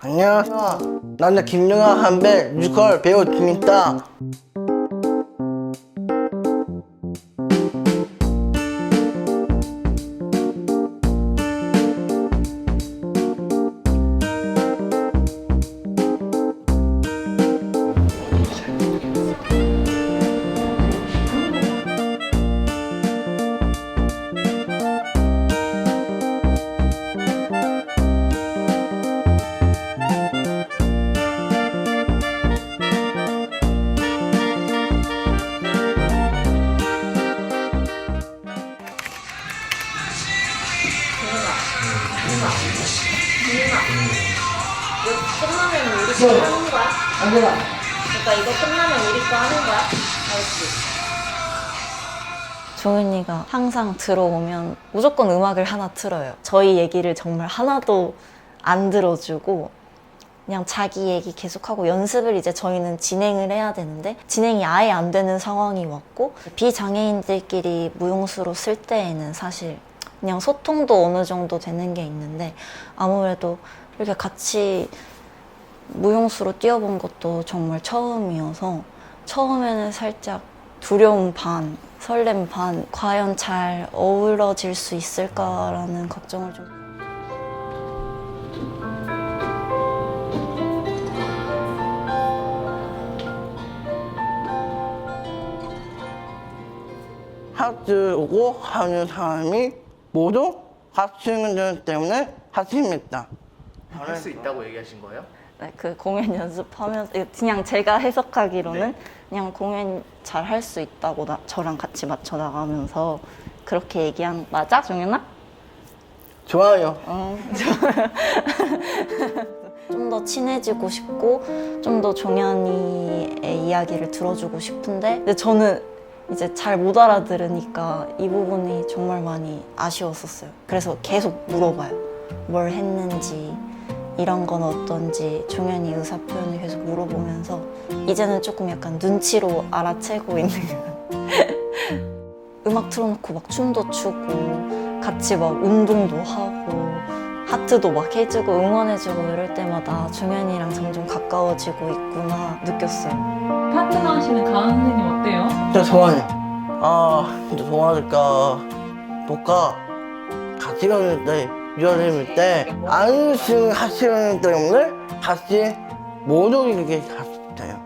안녕하세요. 나는 김영아 한배 뮤지컬 배우 김있다. 이거 끝나면 우리 거 하는 거야? 안 되나? 그러니까 이거 끝나면 우리 거 하는 거야? 알았지? 종현이가 항상 들어오면 무조건 음악을 하나 틀어요. 저희 얘기를 정말 하나도 안 들어주고 그냥 자기 얘기 계속하고 연습을 이제 저희는 진행을 해야 되는데 진행이 아예 안 되는 상황이 왔고 비장애인들끼리 무용수로 쓸 때에는 사실 그냥 소통도 어느 정도 되는 게 있는데 아무래도 이렇게 같이 무용수로 뛰어본 것도 정말 처음이어서 처음에는 살짝 두려움 반, 설렘 반, 과연 잘 어우러질 수 있을까라는 걱정을 좀. 학교 오고 하는 사람이 모두 학생들 때문에 학생입니다. 할 수 있다고 얘기하신 거예요? 네, 그 공연 연습하면서 그냥 제가 해석하기로는 네. 그냥 공연 잘 할 수 있다고 저랑 같이 맞춰 나가면서 그렇게 얘기한 맞아, 종현아? 좋아요. 좀 더 친해지고 싶고 좀 더 종현이의 이야기를 들어주고 싶은데 근데 저는 이제 잘 못 알아들으니까 이 부분이 정말 많이 아쉬웠었어요. 그래서 계속 물어봐요. 뭘 했는지 이런 건 어떤지 종현이 의사 표현을 계속 물어보면서 이제는 조금 약간 눈치로 알아채고 있는 음악 틀어놓고 막 춤도 추고 같이 막 운동도 하고 하트도 막 해주고 응원해주고 이럴 때마다 종현이랑 점점 가까워지고 있구나 느꼈어요. 파트너 하시는 가은 선생님 어때요? 진짜 좋아요. 진짜 좋아할까. 뭐가 같이 가는 때, 유연할 때, 안 하시는 때문에 같이 모두 이렇게 갔어요.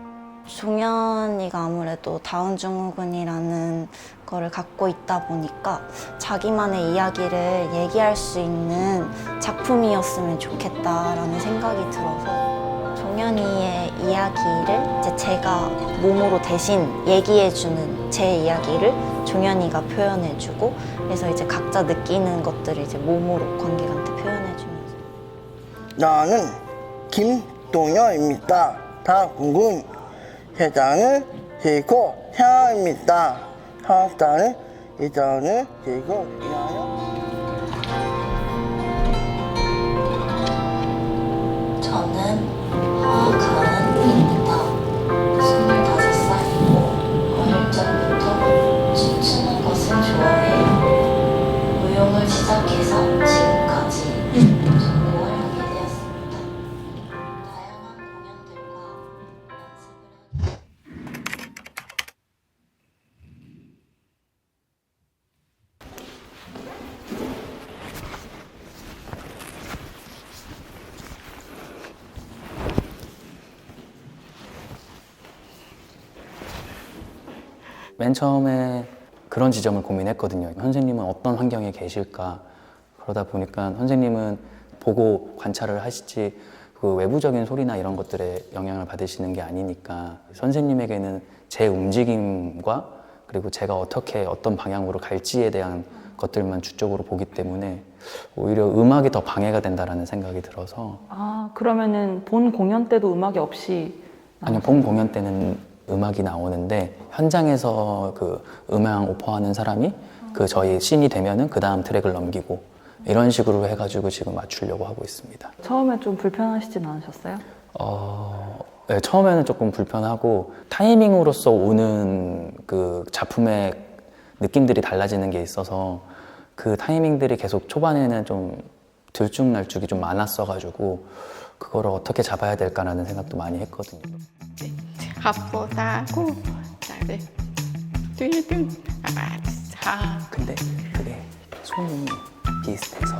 종현이가 아무래도 다운 증후군이라는 거를 갖고 있다 보니까 자기만의 이야기를 얘기할 수 있는 작품이었으면 좋겠다라는 생각이 들어서 종현이의 이야기를 이제 제가 몸으로 대신 얘기해주는 제 이야기를 종현이가 표현해주고 그래서 이제 각자 느끼는 것들을 이제 몸으로 관객한테 표현해주면서 나는 김동현입니다. 당군 회장을 지고 향입니다. 학단을 이장을 지고 위하여 저는 화가은입니다. 25살이고 어릴 적부터 춤추는 것을 좋아해요. 무용을 시작해서 지금까지 전공을 하게 되었습니다. 다양한 공연들과 연습을 하기 맨 처음에 그런 지점을 고민했거든요. 선생님은 어떤 환경에 계실까? 그러다 보니까 선생님은 보고 관찰을 하시지 그 외부적인 소리나 이런 것들에 영향을 받으시는 게 아니니까 선생님에게는 제 움직임과 그리고 제가 어떻게 어떤 방향으로 갈지에 대한 것들만 주적으로 보기 때문에 오히려 음악이 더 방해가 된다라는 생각이 들어서 아, 그러면은 본 공연 때도 음악이 없이 아니요, 본 공연 때는 음악이 나오는데 현장에서 그 음향 오퍼하는 사람이 그 저희 씬이 되면은 그 다음 트랙을 넘기고 이런 식으로 해가지고 지금 맞추려고 하고 있습니다. 처음에 좀 불편하시진 않으셨어요? 네, 처음에는 조금 불편하고 타이밍으로서 오는 그 작품의 느낌들이 달라지는 게 있어서 그 타이밍들이 계속 초반에는 좀 들쭉날쭉이 좀 많았어가지고 그거를 어떻게 잡아야 될까라는 생각도 많이 했거든요. 합보사고 그다음에 뒤등 아자 근데 그게 손이 비슷해서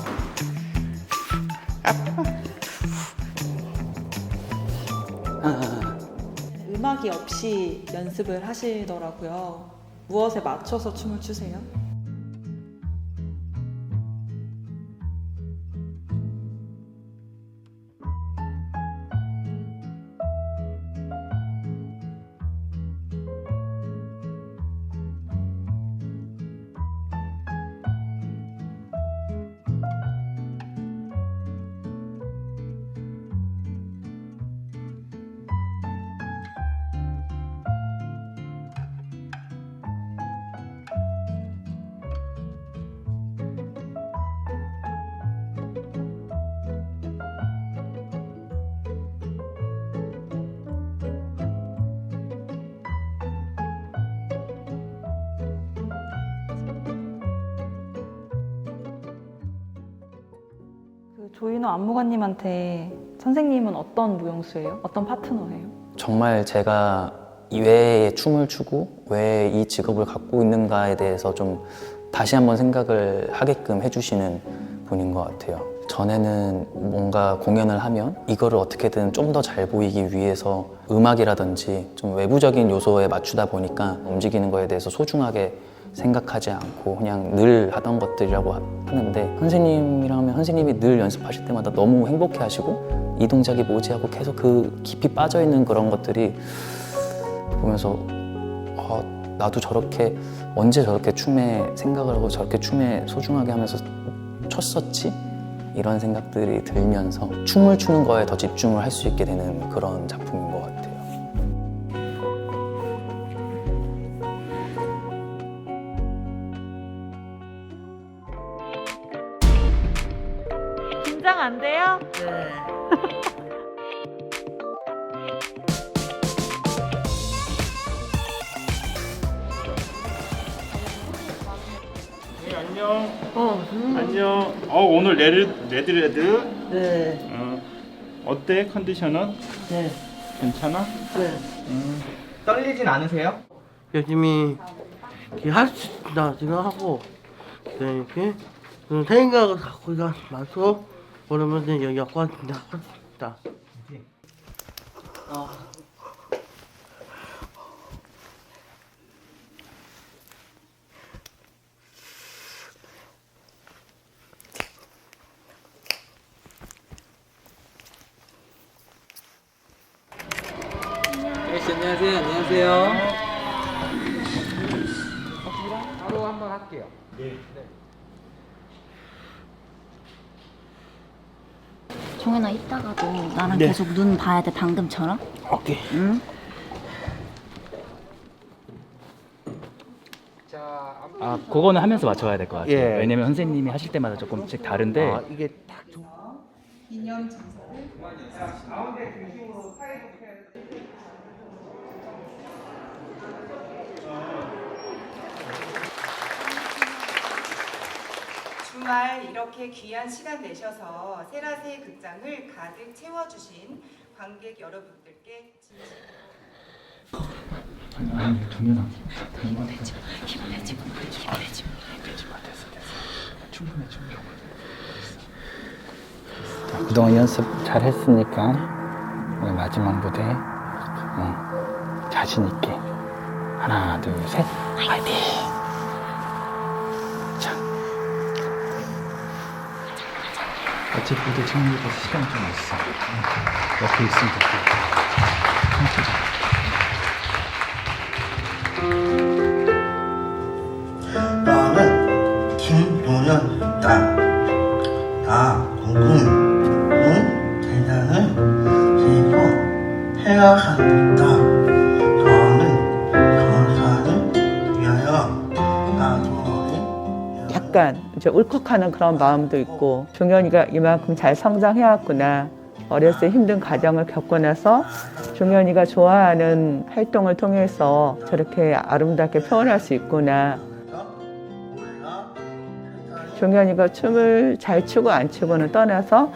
음악이 없이 연습을 하시더라고요. 무엇에 맞춰서 춤을 추세요? 그 조인호 안무가님한테 선생님은 어떤 무용수예요? 어떤 파트너예요? 정말 제가 왜 춤을 추고 왜 이 직업을 갖고 있는가에 대해서 좀 다시 한번 생각을 하게끔 해주시는 분인 것 같아요. 전에는 뭔가 공연을 하면 이거를 어떻게든 좀 더 잘 보이기 위해서 음악이라든지 좀 외부적인 요소에 맞추다 보니까 움직이는 거에 대해서 소중하게 생각하지 않고 그냥 늘 하던 것들이라고 하는데, 선생님이라면 선생님이 늘 연습하실 때마다 너무 행복해 하시고 이 동작이 뭐지 하고 계속 그 깊이 빠져 있는 그런 것들이 보면서 나도 저렇게 언제 저렇게 춤에 생각을 하고 저렇게 춤에 소중하게 하면서 췄었지? 이런 생각들이 들면서 춤을 추는 거에 더 집중을 할 수 있게 되는 그런 작품인 것 같아요. 긴장 안 돼요? 네. 네, 안녕. 안녕. 오늘 레드레드. 네. 어때 컨디션은? 네. 괜찮아? 네. 떨리진 않으세요? 열심히 할수 있다 생각하고 네, 이렇게 생각을 갖고 나서 그러면 여기 약간 할수 있다. 안녕하세요. 안녕하세요. 바로 한번 할게요. 정현아, 이따가도 나랑 네. 계속 눈 봐야 돼, 방금처럼. 오케이. 응? 그거는 하면서 맞춰야 될 것 같아요. 예. 왜냐면 선생님이 하실 때마다 조금씩 다른데 이게 딱 주말 이렇게 귀한 시간 내셔서 세라세 극장을 가득 채워주신 관객 여러분들께 그동안 연습 잘 했으니까 오늘 마지막 무대 자신 있게 하나 둘 셋 화이팅! 자, 어차피 무대 정리해서 시간이 좀 있어. 옆에 있으면 나는 김동현이다. 나 공군 대장을 지고 태어났다. 너는 전사를 위하여 나도 약간 이제 울컥하는 그런 마음도 있고, 종현이가 이만큼 잘 성장해왔구나. 어렸을 때 힘든 과정을 겪고 나서 종현이가 좋아하는 활동을 통해서 저렇게 아름답게 표현할 수 있구나. 종현이가 춤을 잘 추고 안 추고는 떠나서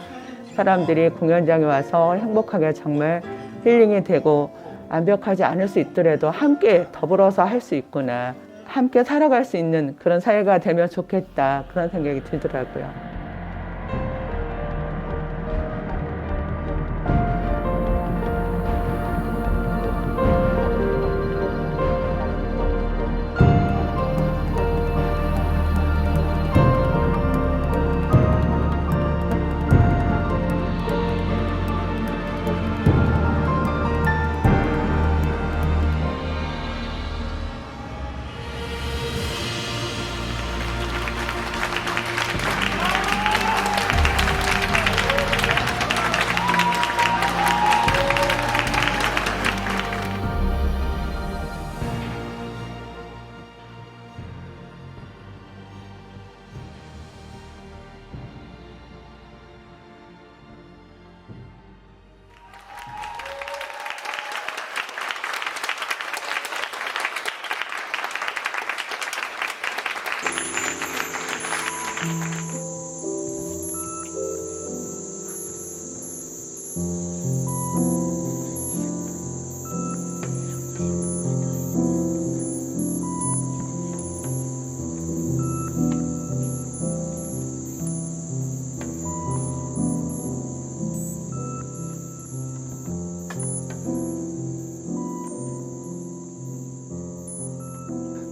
사람들이 공연장에 와서 행복하게 정말 힐링이 되고 완벽하지 않을 수 있더라도 함께 더불어서 할 수 있구나. 함께 살아갈 수 있는 그런 사회가 되면 좋겠다. 그런 생각이 들더라고요.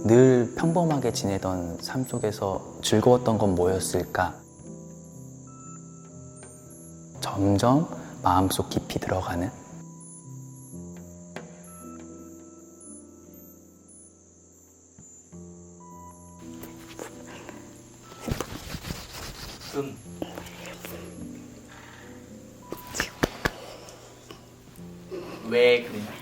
늘 평범하게 지내던 삶 속에서 즐거웠던 건 뭐였을까? 점점 마음속 깊이 들어가는 왜 그러냐?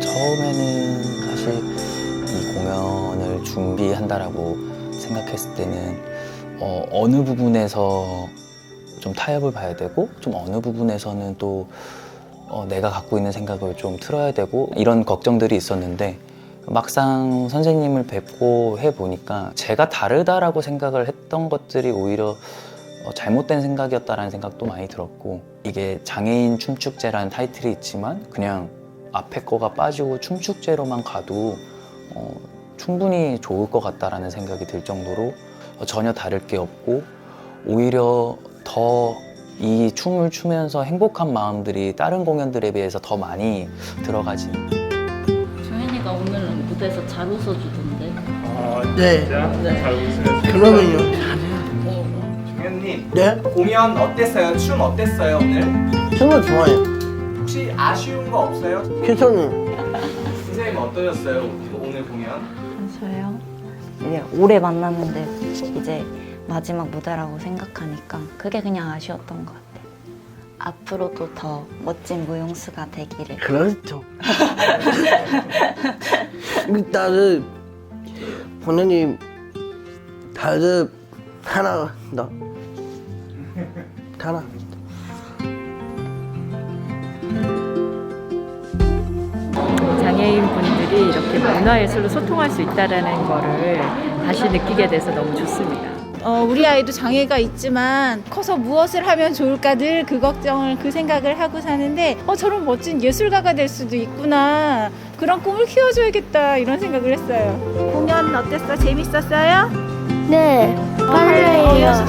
처음에는 사실 이 공연을 준비한다라고 생각했을 때는 어느 부분에서 좀 타협을 봐야 되고 좀 어느 부분에서는 또 내가 갖고 있는 생각을 좀 틀어야 되고 이런 걱정들이 있었는데 막상 선생님을 뵙고 해보니까 제가 다르다라고 생각을 했던 것들이 오히려 잘못된 생각이었다라는 생각도 많이 들었고 이게 장애인 춤축제라는 타이틀이 있지만 그냥 앞에 거가 빠지고 춤축제로만 가도 충분히 좋을 것 같다라는 생각이 들 정도로 전혀 다를 게 없고 오히려 더 이 춤을 추면서 행복한 마음들이 다른 공연들에 비해서 더 많이 들어가지는. 종현이가 오늘 무대에서 잘 웃어주던데. 네. 진짜? 잘 웃으면서. 그러면요. 종현님. 네? 공연 어땠어요? 춤 어땠어요 오늘? 정말 좋아요. 혹시 아쉬운 거 없어요? 괜찮아요. 선생님 어떠셨어요 오늘 공연? 저요? 이제 오래 만났는데 이제 마지막 무대라고 생각하니까 그게 그냥 아쉬웠던 것 같아요. 앞으로도 더 멋진 무용수가 되기를. 그렇죠. 일단은 본인이 다들 하나 더 하나. 장애인 분들이 이렇게 문화예술로 소통할 수 있다는 거를 다시 느끼게 돼서 너무 좋습니다. 우리 아이도 장애가 있지만 커서 무엇을 하면 좋을까 늘 그 걱정을 그 생각을 하고 사는데 저런 멋진 예술가가 될 수도 있구나 그런 꿈을 키워줘야겠다 이런 생각을 했어요. 공연 어땠어? 재밌었어요? 네. 이어서